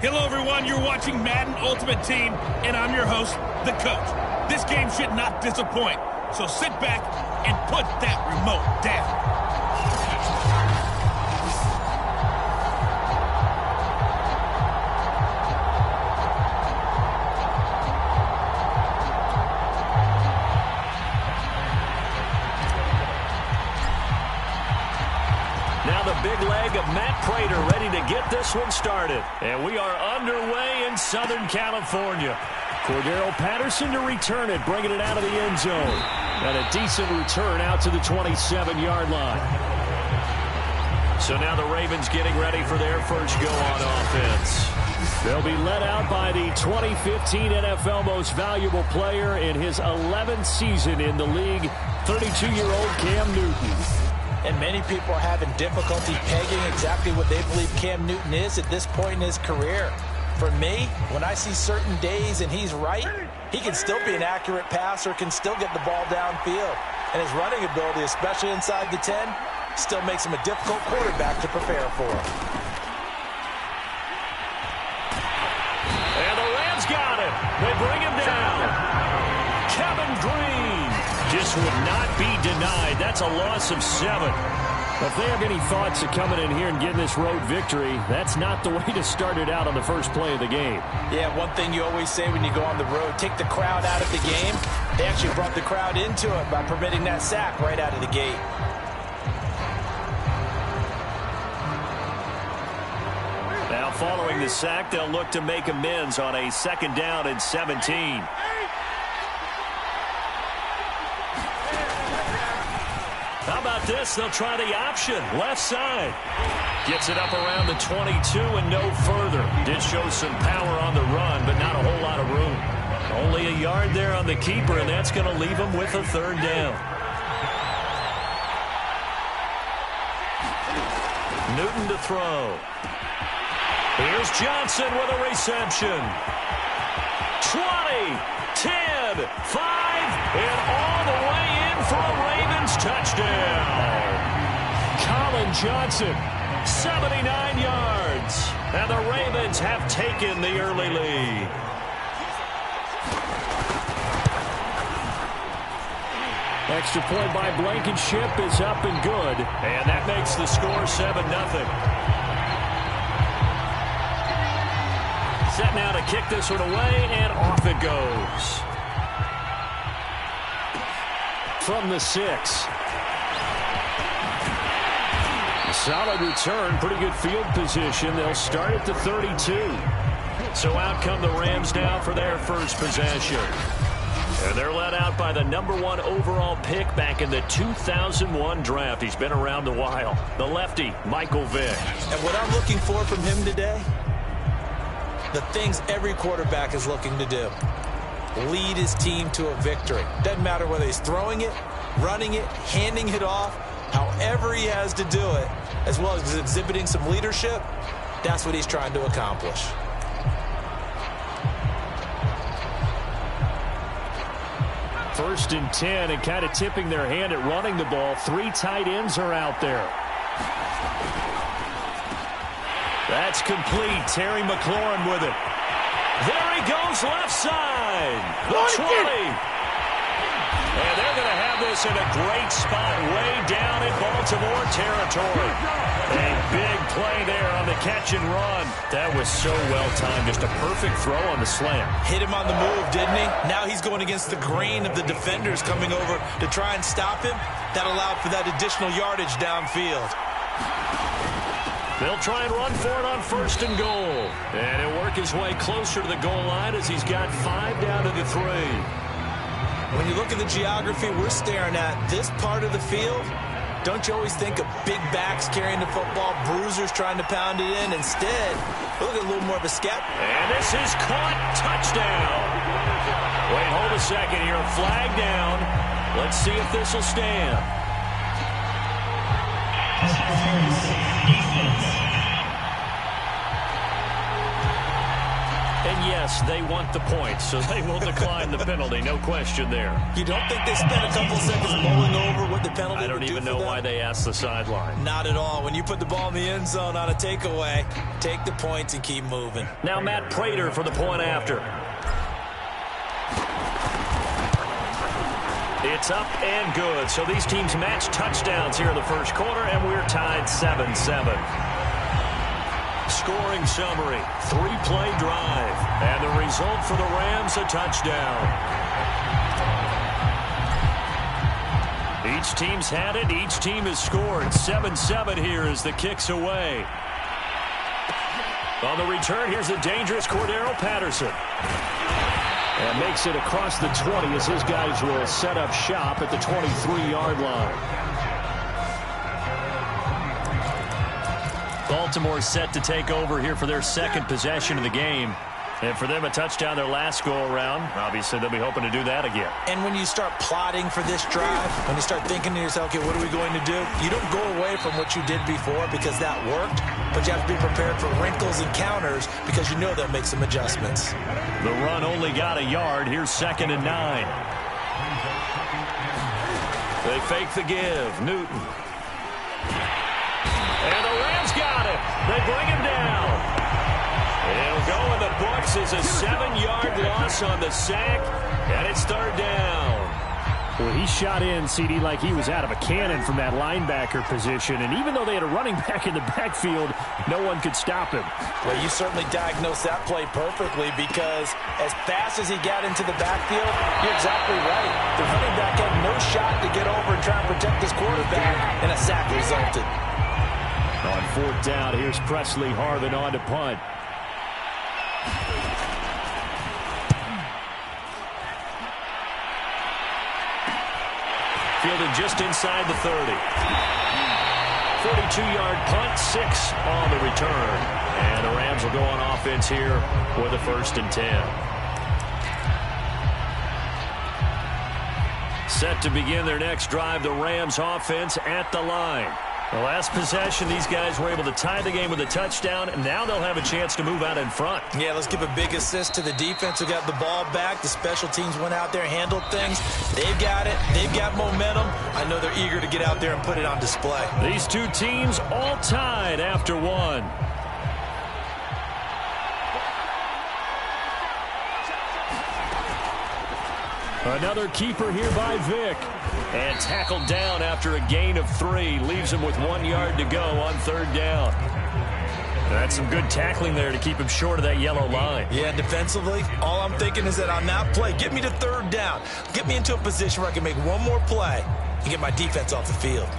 Hello, everyone. You're watching Madden Ultimate Team, and I'm your host, the coach. This game should not disappoint, so sit back and put that remote down. Now the big leg of Matt Prater ready to get this one started. And we are underway in Southern California. Cordero Patterson to return it, bringing it out of the end zone. And a decent return out to the 27-yard line. So now the Ravens getting ready for their first go on offense. They'll be led out by the 2015 NFL Most Valuable Player in his 11th season in the league, 32-year-old Cam Newton. And many people are having difficulty pegging exactly what they believe Cam Newton is at this point in his career. For me, when I see certain days and he's right, he can still be an accurate passer, can still get the ball downfield. And his running ability, especially inside the 10, still makes him a difficult quarterback to prepare for. And the Rams got him. They bring him down. Kevin Green just would not be denied. That's a loss of 7. If they have any thoughts of coming in here and getting this road victory, that's not the way to start it out on the first play of the game. Yeah, one thing you always say when you go on the road, take the crowd out of the game. They actually brought the crowd into it by permitting that sack right out of the gate. Now following the sack, they'll look to make amends on a 2nd down and 17. How about this? They'll try the option. Left side. Gets it up around the 22 and no further. Did show some power on the run, but not a whole lot of room. Only a yard there on the keeper, and that's going to leave him with a 3rd down. Newton to throw. Here's Johnson with a reception. 20, 10, 5, and all the way in for a Ravens touchdown. Colin Johnson, 79 yards. And the Ravens have taken the early lead. extra point by Blankenship is up and good. And that makes the score 7-0. Set now to kick this one away, and off it goes. From the 6. Solid return, pretty good field position. They'll start at the 32. So out come the Rams now for their first possession. And they're led out by the #1 overall pick back in the 2001 draft. He's been around a while. The lefty, Michael Vick. And what I'm looking for from him today, the things every quarterback is looking to do. Lead his team to a victory. Doesn't matter whether he's throwing it, running it, handing it off, however he has to do it, as well as exhibiting some leadership, that's what he's trying to accomplish. First and 10, and kind of tipping their hand at running the ball. 3 tight ends are out there. That's complete. Terry McLaurin with it. There he goes left side. The 20. And they're going to have this in a great spot way down in Baltimore territory. A big play there on the catch and run. That was so well timed. Just a perfect throw on the slant. Hit him on the move, didn't he? Now he's going against the grain of the defenders coming over to try and stop him. That allowed for that additional yardage downfield. They'll try and run for it on 1st and goal. And he'll work his way closer to the goal line as he's got 5 down to the 3. When you look at the geography we're staring at, this part of the field, don't you always think of big backs carrying the football, bruisers trying to pound it in? Instead, look at a little more of a scat. And this is caught. Touchdown. Wait, hold a second here. Flag down. Let's see if this will stand. And yes, they want the points, so they will decline the penalty. No question there. You don't think they spent a couple seconds mulling over what the penalty I don't even know why they asked the sideline. Not at all. When you put the ball in the end zone on a takeaway, take the points and keep moving. Now Matt Prater for the point after. It's up and good. So these teams match touchdowns here in the first quarter, and we're tied 7-7. Scoring summary, 3-play drive. And the result for the Rams, a touchdown. Each team's had it. Each team has scored. 7-7 here as the kick's away. On the return, here's the dangerous Cordero Patterson. And makes it across the 20 as his guys will set up shop at the 23-yard line. Baltimore set to take over here for their second possession of the game. And for them, a touchdown their last go-around. Obviously, they'll be hoping to do that again. And when you start plotting for this drive, when you start thinking to yourself, okay, what are we going to do? You don't go away from what you did before because that worked, but you have to be prepared for wrinkles and counters because you know they'll make some adjustments. The run only got a yard. Here's 2nd and 9. They fake the give. Newton. And the Rams got it. They bring him down. It'll go in the books as a 7-yard loss on the sack, and it's 3rd down. Well, he shot in, CD, like he was out of a cannon from that linebacker position, and even though they had a running back in the backfield, no one could stop him. Well, you certainly diagnosed that play perfectly because as fast as he got into the backfield, you're exactly right. The running back had no shot to get over and try and protect his quarterback, and a sack resulted. On 4th down, here's Presley Harvin on to punt. Fielded just inside the 30. 42-yard punt, 6 on the return. And the Rams will go on offense here with a 1st and 10. Set to begin their next drive, the Rams offense at the line. The last possession, these guys were able to tie the game with a touchdown, and now they'll have a chance to move out in front. Yeah, let's give a big assist to the defense who got the ball back. The special teams went out there and handled things. They've got it. They've got momentum. I know they're eager to get out there and put it on display. These two teams all tied after one. Another keeper here by Vick. And tackled down after a gain of 3. Leaves him with 1 yard to go on 3rd down. That's some good tackling there to keep him short of that yellow line. Yeah, defensively, all I'm thinking is that on that play, get me to 3rd down. Get me into a position where I can make one more play and get my defense off the field.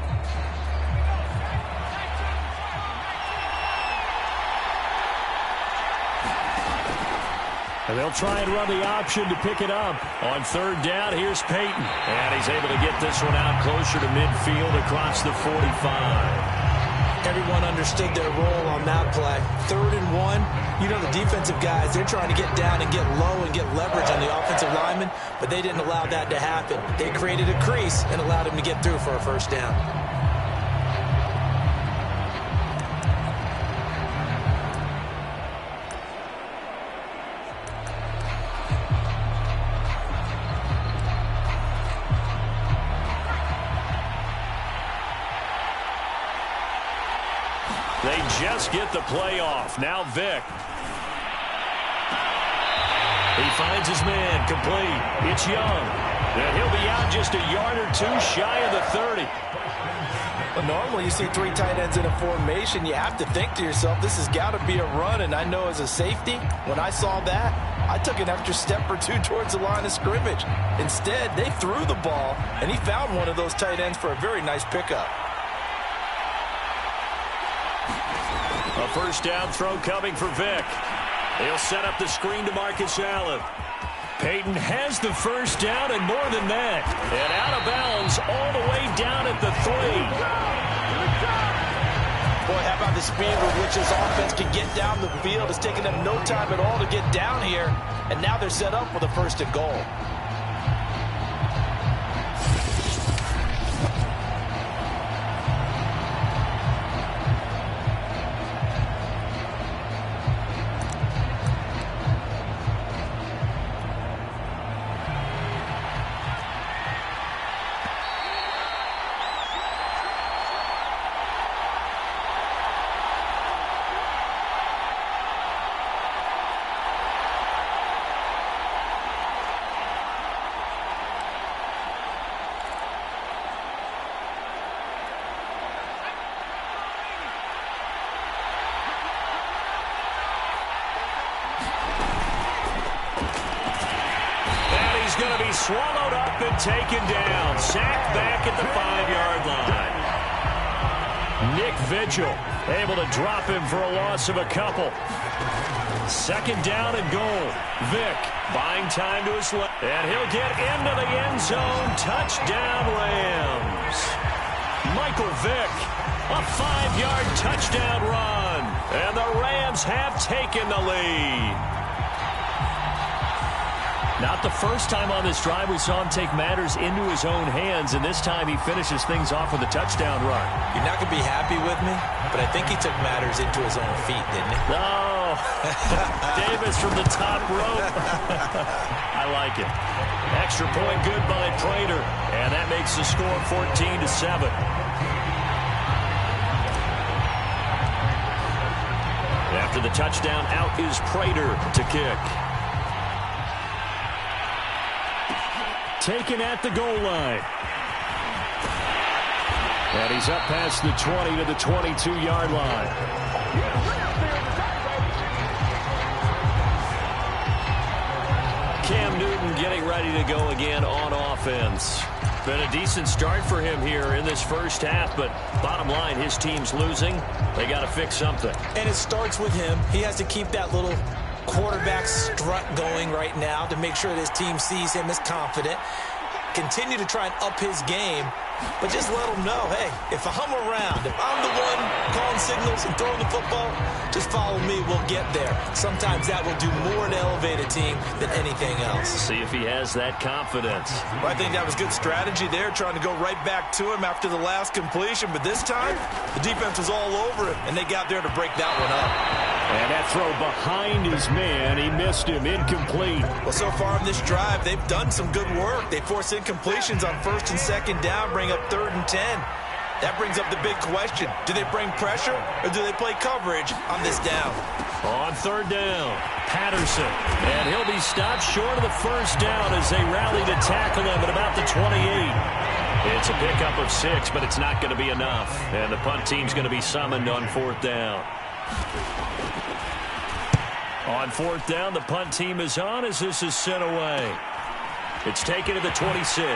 And they'll try and run the option to pick it up. On 3rd down, here's Peyton. And he's able to get this one out closer to midfield across the 45. Everyone understood their role on that play. 3rd and 1, you know the defensive guys, they're trying to get down and get low and get leverage on the offensive lineman, but they didn't allow that to happen. They created a crease and allowed him to get through for a 1st down. They just get the play off. Now Vick. He finds his man complete. It's Young. And he'll be out just a yard or 2 shy of the 30. Well, normally you see 3 tight ends in a formation. You have to think to yourself, this has got to be a run. And I know as a safety, when I saw that, I took an extra step or 2 towards the line of scrimmage. Instead, they threw the ball, and he found one of those tight ends for a very nice pickup. A 1st down throw coming for Vick. He'll set up the screen to Marcus Allen. Peyton has the 1st down and more than that. And out of bounds all the way down at the 3. Boy, how about the speed with which this offense can get down the field? It's taken them no time at all to get down here. And now they're set up with a 1st and goal. He's swallowed up and taken down. Sacked back at the 5-yard line. Nick Vigil able to drop him for a loss of a couple. Second down and goal. Vick buying time to his left. And he'll get into the end zone. Touchdown, Rams. Michael Vick, a 5-yard touchdown run. And the Rams have taken the lead. Not the first time on this drive we saw him take matters into his own hands, and this time he finishes things off with a touchdown run. You're not going to be happy with me, but I think he took matters into his own feet, didn't he? No. Davis from the top rope. I like it. Extra point good by Prater, and that makes the score 14-7. After the touchdown, out is Prater to kick. Taken at the goal line. And he's up past the 20 to the 22-yard line. Cam Newton getting ready to go again on offense. Been a decent start for him here in this first half, but bottom line, his team's losing. They got to fix something. And it starts with him. He has to keep that little quarterback strut going right now to make sure that his team sees him as confident. Continue to try and up his game, but just let him know, hey, if I'm around, if I'm the one calling signals and throwing the football, just follow me, we'll get there. Sometimes that will do more to elevate a team than anything else. See if he has that confidence. Well, I think that was good strategy there, trying to go right back to him after the last completion, but this time, the defense was all over him, and they got there to break that one up. And that throw behind his man, he missed him, incomplete. Well, so far in this drive, they've done some good work. They force incompletions on 1st and 2nd down, bring up 3rd and 10. That brings up the big question. Do they bring pressure, or do they play coverage on this down? On 3rd down, Patterson. And he'll be stopped short of the 1st down as they rally to tackle him at about the 28. It's a pickup of 6, but it's not going to be enough. And the punt team's going to be summoned on 4th down. On 4th down, the punt team is on as this is sent away. It's taken to the 26.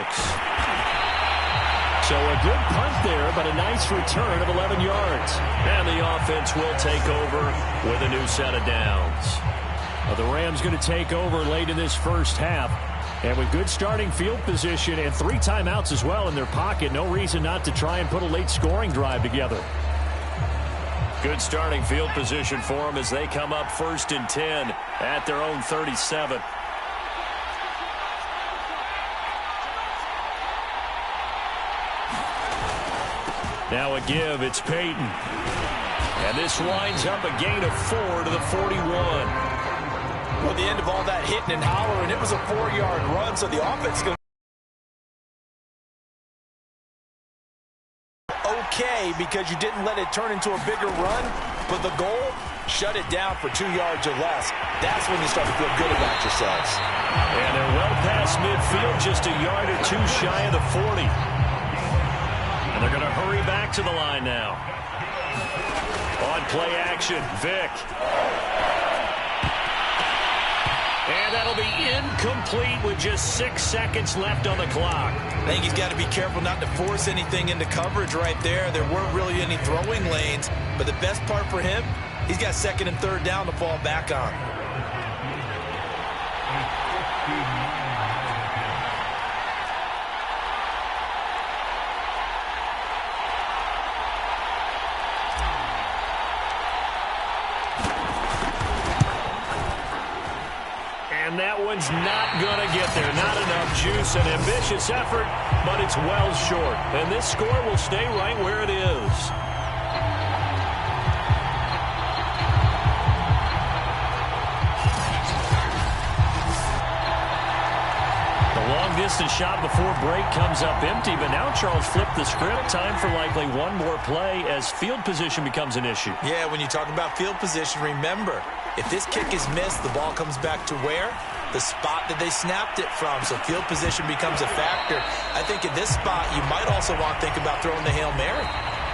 So a good punt there, but a nice return of 11 yards. And the offense will take over with a new set of downs. Well, the Rams going to take over late in this first half. And with good starting field position and 3 timeouts as well in their pocket, no reason not to try and put a late scoring drive together. Good starting field position for them as they come up 1st and 10 at their own 37. Now a give, it's Peyton. And this winds up a gain of 4 to the 41. Well, the end of all that hitting and hollering, it was a 4-yard run, so the offense is going to okay because you didn't let it turn into a bigger run, but the goal, shut it down for 2 yards or less. That's when you start to feel good about yourselves. And they're well past midfield, just a yard or 2 shy of the 40. And they're going to hurry back to the line now. On play action, Vick. And that'll be incomplete with just 6 seconds left on the clock. I think he's got to be careful not to force anything into coverage right there. There weren't really any throwing lanes, but the best part for him, he's got 2nd and 3rd down to fall back on. And that one's not going to get there. Not enough juice. An ambitious effort, but it's well short. And this score will stay right where it is. The long-distance shot before break comes up empty, but now Charles flipped the script. Time for likely one more play as field position becomes an issue. Yeah, when you talk about field position, remember, if this kick is missed, the ball comes back to where? The spot that they snapped it from. So field position becomes a factor. I think in this spot, you might also want to think about throwing the Hail Mary.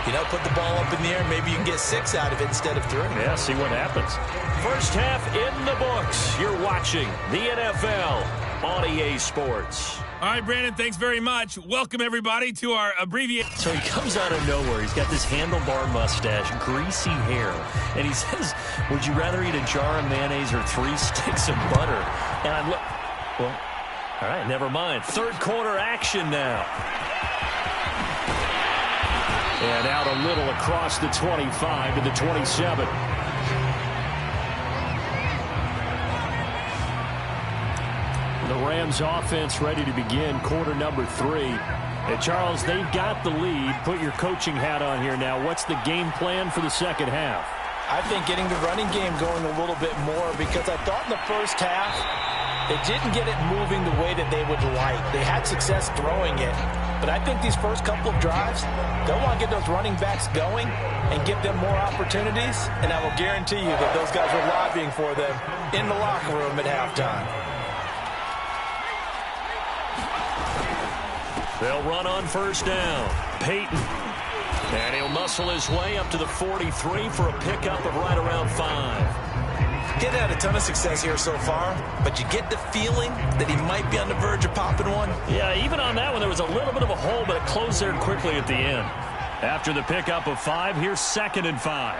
You know, put the ball up in the air. Maybe you can get 6 out of it instead of 3. Yeah, see what happens. First half in the books. You're watching the NFL on EA Sports. All right, Brandon, thanks very much. Welcome, everybody, to our abbreviated. So he comes out of nowhere. He's got this handlebar mustache, greasy hair, and he says, would you rather eat a jar of mayonnaise or 3 sticks of butter? And I'm well, all right, never mind. Third quarter action now. And out a little across the 25 to the 27. The Rams offense ready to begin quarter number 3. And Charles, they've got the lead. Put your coaching hat on here now. What's the game plan for the second half? I think getting the running game going a little bit more, because I thought in the first half they didn't get it moving the way that they would like. They had success throwing it, but I think these first couple of drives, they'll want to get those running backs going and give them more opportunities, and I will guarantee you that those guys were lobbying for them in the locker room at halftime. They'll run on first down. Peyton. And he'll muscle his way up to the 43 for a pickup of right around 5. He had a ton of success here so far, but you get the feeling that he might be on the verge of popping one. Yeah, even on that one, there was a little bit of a hole, but it closed there quickly at the end. After the pickup of 5, here's 2nd and 5.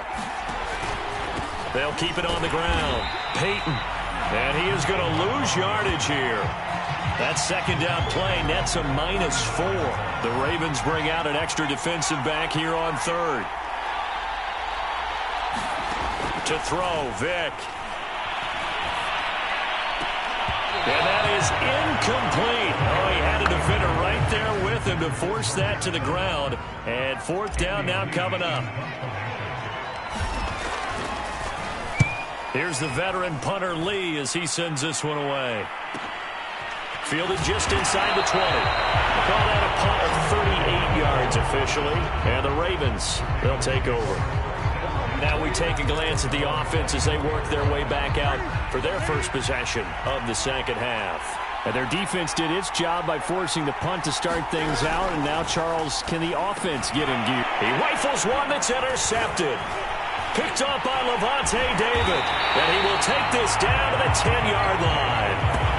They'll keep it on the ground. Peyton. And he is going to lose yardage here. That second down play nets a -4. The Ravens bring out an extra defensive back here on 3rd. To throw, Vick. And that is incomplete. Oh, he had a defender right there with him to force that to the ground. And 4th down now coming up. Here's the veteran punter Lee as he sends this one away. Fielded just inside the 20. Call that a punt of 38 yards officially. And the Ravens, they'll take over. Now we take a glance at the offense as they work their way back out for their first possession of the second half. And their defense did its job by forcing the punt to start things out. And now, Charles, can the offense get in gear? He rifles one that's intercepted. Picked up by Levante David. And he will take this down to the 10-yard line.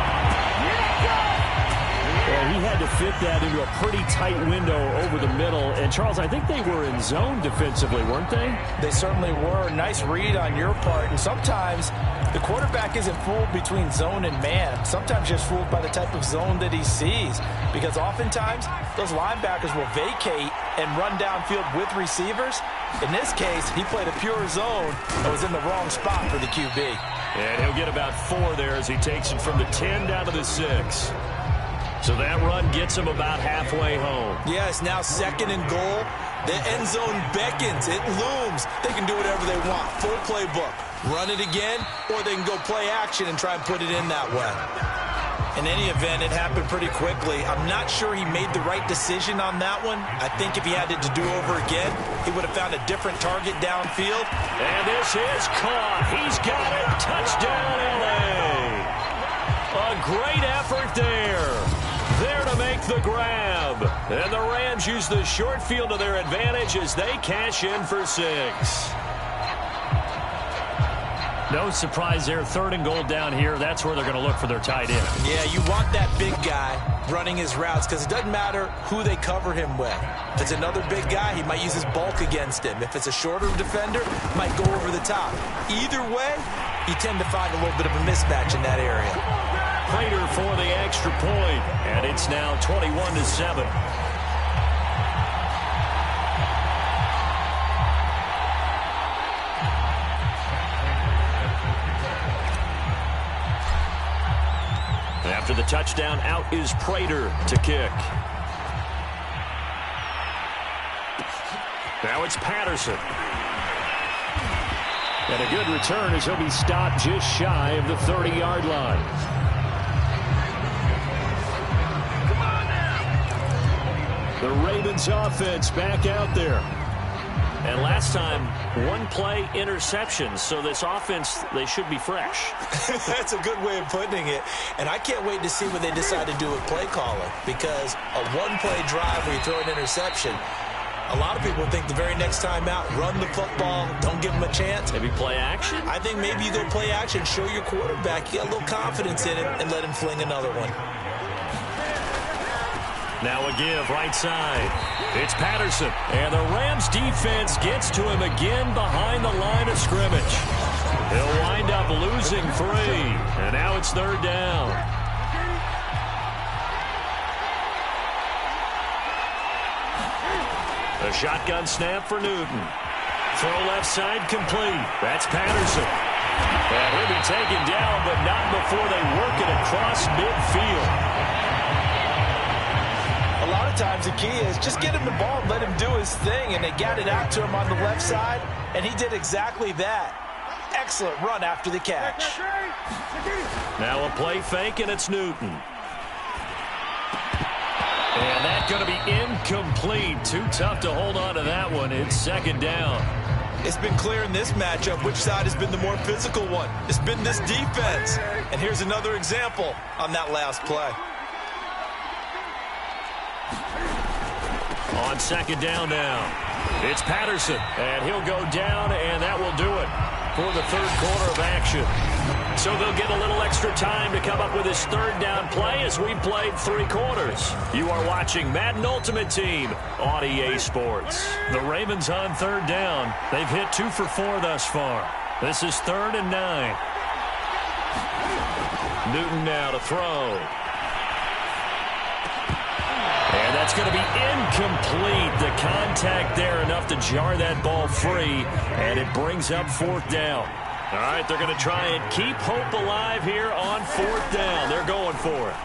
Well, he had to fit that into a pretty tight window over the middle. And, Charles, I think they were in zone defensively, weren't they? They certainly were. Nice read on your part. And sometimes the quarterback isn't fooled between zone and man. Sometimes just fooled by the type of zone that he sees. Because oftentimes, those linebackers will vacate and run downfield with receivers. In this case, he played a pure zone and was in the wrong spot for the QB. And he'll get about 4 there as he takes it from the 10 down to the 6. So that run gets him about halfway home. Yeah, it's now 2nd and goal. The end zone beckons. It looms. They can do whatever they want. Full playbook. Run it again, or they can go play action and try and put it in that way. In any event, it happened pretty quickly. I'm not sure he made the right decision on that one. I think if he had it to do over again, he would have found a different target downfield. And this is caught. He's got it. Touchdown, L.A. A great effort there. There to make the grab. And the Rams use the short field to their advantage as they cash in for 6. No surprise there. 3rd and goal down here. That's where they're going to look for their tight end. Yeah, you want that big guy running his routes because it doesn't matter who they cover him with. If it's another big guy, he might use his bulk against him. If it's a shorter defender, might go over the top. Either way, you tend to find a little bit of a mismatch in that area. Prater for the extra point, and it's now 21-7. After the touchdown, out is Prater to kick. Now it's Patterson. And a good return as he'll be stopped just shy of the 30-yard line. The Ravens offense back out there. And last time, 1 play interception. So this offense, they should be fresh. That's a good way of putting it. And I can't wait to see what they decide to do with play calling. Because a 1-play drive where you throw an interception, A lot of people think the very next time out, run the football, don't give him a chance. Maybe play action? I think maybe you go play action, show your quarterback you got a little confidence in him, and let him fling another one. Now a give right side. It's Patterson. And the Rams defense gets to him again behind the line of scrimmage. He'll wind up losing 3. And now it's 3rd down. A shotgun snap for Newton. Throw left side complete. That's Patterson. And he'll be taken down, but not before they work it across midfield. A lot of times the key is just get him the ball and let him do his thing, and they got it out to him on the left side, and he did exactly that. Excellent run after the catch. Now a play fake, and it's Newton. And that's going to be incomplete. Too tough to hold on to that one. It's 2nd down. It's been clear in this matchup which side has been the more physical one. It's been this defense. And here's another example on that last play. On 2nd down now. It's Patterson. And he'll go down, and that will do it for the 3rd quarter of action. So they'll get a little extra time to come up with his 3rd down play as we've played 3 quarters. You are watching Madden Ultimate Team on EA Sports. The Ravens on 3rd down. They've hit 2 for 4 thus far. This is 3rd and 9. Newton now to throw. And that's going to be incomplete. The contact there enough to jar that ball free, and it brings up 4th down. All right, they're going to try and keep hope alive here on 4th down. They're going for it.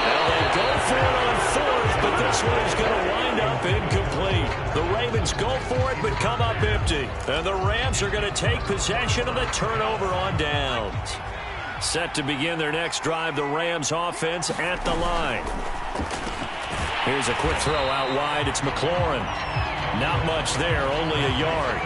Now they go for it on 4th, but this one is going to wind up incomplete. The Ravens go for it, but come up empty. And the Rams are going to take possession of the turnover on downs. Set to begin their next drive, the Rams offense at the line. Here's a quick throw out wide. It's McLaurin. Not much there, only a yard.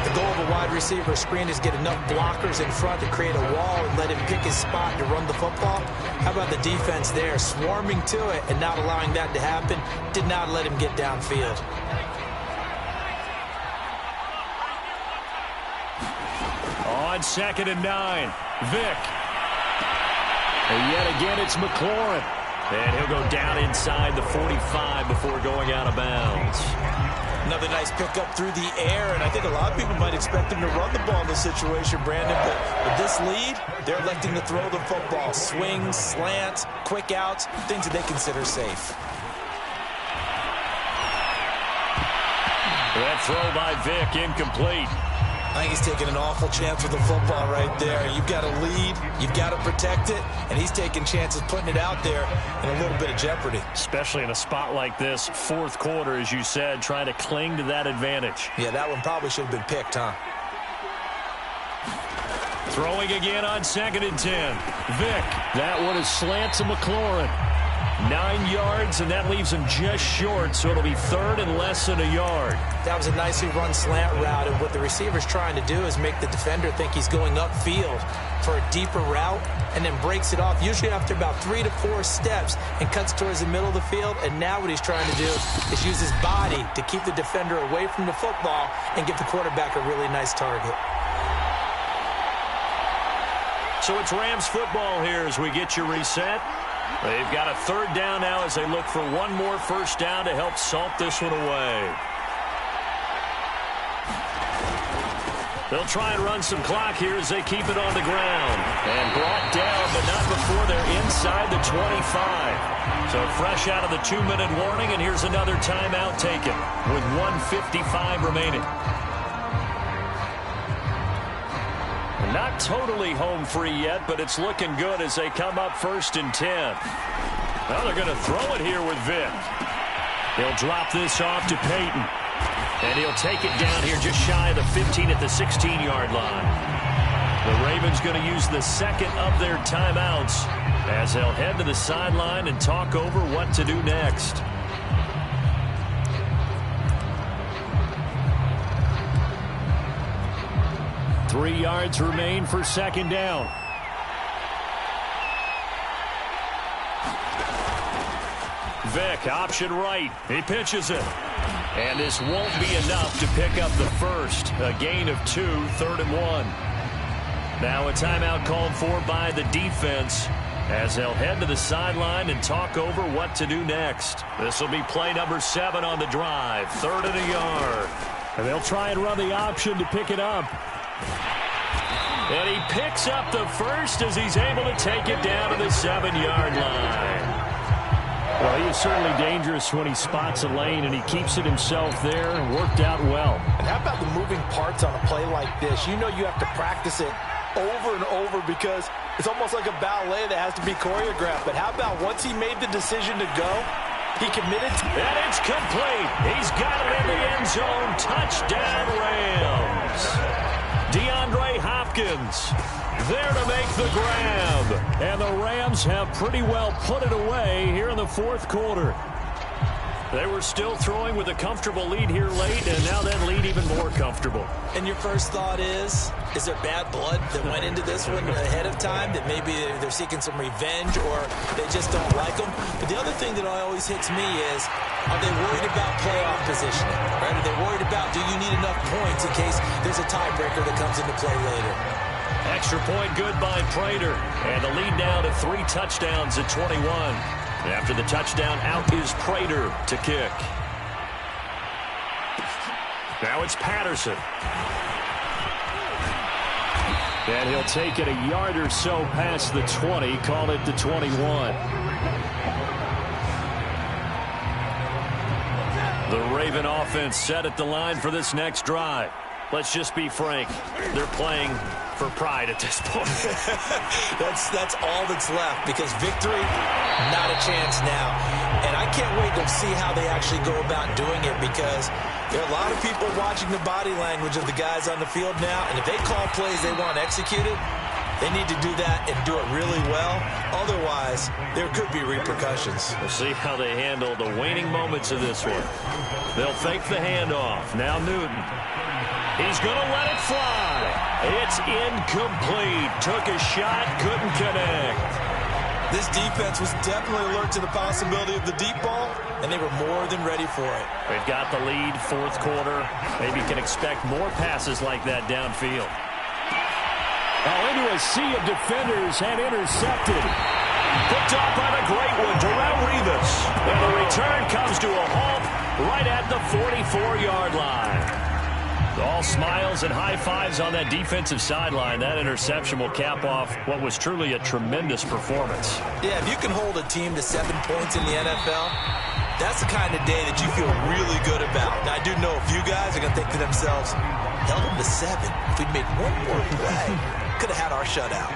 The goal of a wide receiver screen is get enough blockers in front to create a wall and let him pick his spot to run the football. How about the defense there, swarming to it and not allowing that to happen? Did not let him get downfield. On 2nd and 9, Vick. And yet again, it's McLaurin. And he'll go down inside the 45 before going out of bounds. Another nice pickup through the air, and I think a lot of people might expect him to run the ball in this situation, Brandon, but with this lead, they're electing to throw the football. Swings, slants, quick outs, things that they consider safe. That throw by Vick, incomplete. I think he's taking an awful chance with the football right there. You've got to lead, you've got to protect it, and he's taking chances putting it out there in a little bit of jeopardy. Especially in a spot like this, 4th quarter, as you said, trying to cling to that advantage. Yeah, that one probably should have been picked, huh? Throwing again on 2nd and 10. Vick, that one is slant to McLaurin. 9 yards, and that leaves him just short, so it'll be 3rd and less than a yard. That was a nicely run slant route, and what the receiver's trying to do is make the defender think he's going upfield for a deeper route, and then breaks it off, usually after about 3 to 4 steps, and cuts towards the middle of the field. And now what he's trying to do is use his body to keep the defender away from the football and give the quarterback a really nice target. So it's Rams football here as we get you reset. They've got a 3rd down now as they look for one more 1st down to help salt this one away. They'll try and run some clock here as they keep it on the ground. And brought down, but not before they're inside the 25. So fresh out of the 2-minute warning, and here's another timeout taken with 1:55 remaining. Not totally home free yet, but it's looking good as they come up 1st and 10. Now they're going to throw it here with Vick. He'll drop this off to Peyton. And he'll take it down here just shy of the 15 at the 16-yard line. The Ravens going to use the 2nd of their timeouts as they'll head to the sideline and talk over what to do next. Three yards remain for 2nd down. Vick, option right. He pitches it. And this won't be enough to pick up the first. A gain of 2, 3rd and 1. Now a timeout called for by the defense as they'll head to the sideline and talk over what to do next. This will be play number 7 on the drive. 3rd and a yard. And they'll try and run the option to pick it up. And he picks up the first as he's able to take it down to the 7-yard line. Well, he is certainly dangerous when he spots a lane, and he keeps it himself there and worked out well. And how about the moving parts on a play like this? You know you have to practice it over and over because it's almost like a ballet that has to be choreographed. But how about once he made the decision to go, he committed to and it's complete. He's got it in the end zone. Touchdown, Rams. DeAndre Hopkins there to make the grab. And the Rams have pretty well put it away here in the 4th quarter. They were still throwing with a comfortable lead here late, and now that lead even more comfortable. And your first thought is there bad blood that went into this one ahead of time, that maybe they're seeking some revenge or they just don't like them? But the other thing that always hits me is, are they worried about playoff positioning? Right? Are they worried about, do you need enough points in case there's a tiebreaker that comes into play later? Extra point good by Prater. And the lead now to 3 touchdowns at 21. After the touchdown, out is Prater to kick. Now it's Patterson. And he'll take it a yard or so past the 20, call it the 21. The Raven offense set at the line for this next drive. Let's just be frank. They're playing for pride at this point. That's all that's left, because victory, not a chance now. And I can't wait to see how they actually go about doing it, because there are a lot of people watching the body language of the guys on the field now, and if they call plays they want executed, they need to do that and do it really well. Otherwise, there could be repercussions. We'll see how they handle the waning moments of this one. They'll fake the handoff. Now Newton. He's going to let it fly. It's incomplete. Took a shot, couldn't connect. This defense was definitely alert to the possibility of the deep ball, and they were more than ready for it. They've got the lead, 4th quarter. Maybe can expect more passes like that downfield. Now into a sea of defenders and intercepted. Picked off by the great one, Darrell Revis. And the return comes to a halt right at the 44-yard line. All smiles and high fives on that defensive sideline. That interception will cap off what was truly a tremendous performance. Yeah, if you can hold a team to 7 points in the NFL, that's the kind of day that you feel really good about. Now, I do know a few guys are going to think to themselves, held them to 7. If we'd made one more play, could have had our shutout.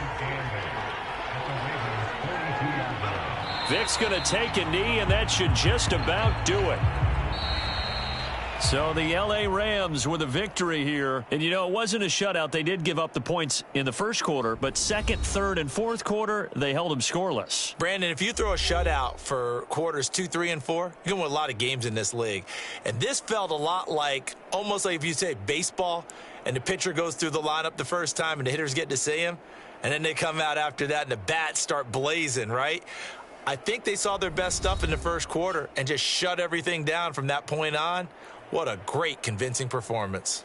Vick's going to take a knee, and that should just about do it. So the L.A. Rams with a victory here. And, you know, it wasn't a shutout. They did give up the points in the 1st quarter, but 2nd, 3rd, and 4th quarter, they held them scoreless. Brandon, if you throw a shutout for quarters 2, 3, and 4, you're going to win a lot of games in this league. And this felt a lot like, almost like if you say baseball, and the pitcher goes through the lineup the first time and the hitters get to see him, and then they come out after that and the bats start blazing, right? I think they saw their best stuff in the 1st quarter and just shut everything down from that point on. What a great, convincing performance.